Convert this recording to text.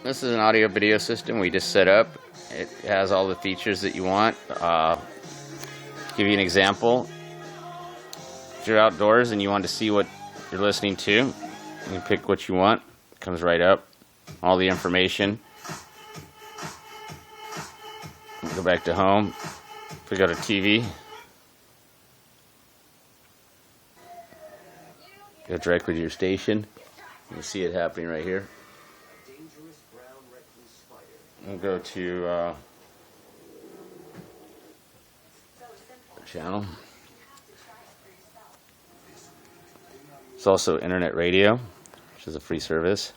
This is an audio video system we just set up. It has all the features that you want. Give you an example. If you're outdoors and you want to see what you're listening to, you can pick what you want. It comes right up. All the information. Go back to home. If we go to TV, go directly to your station. You can see it happening right here. We'll go to the channel. It's also internet radio, which is a free service.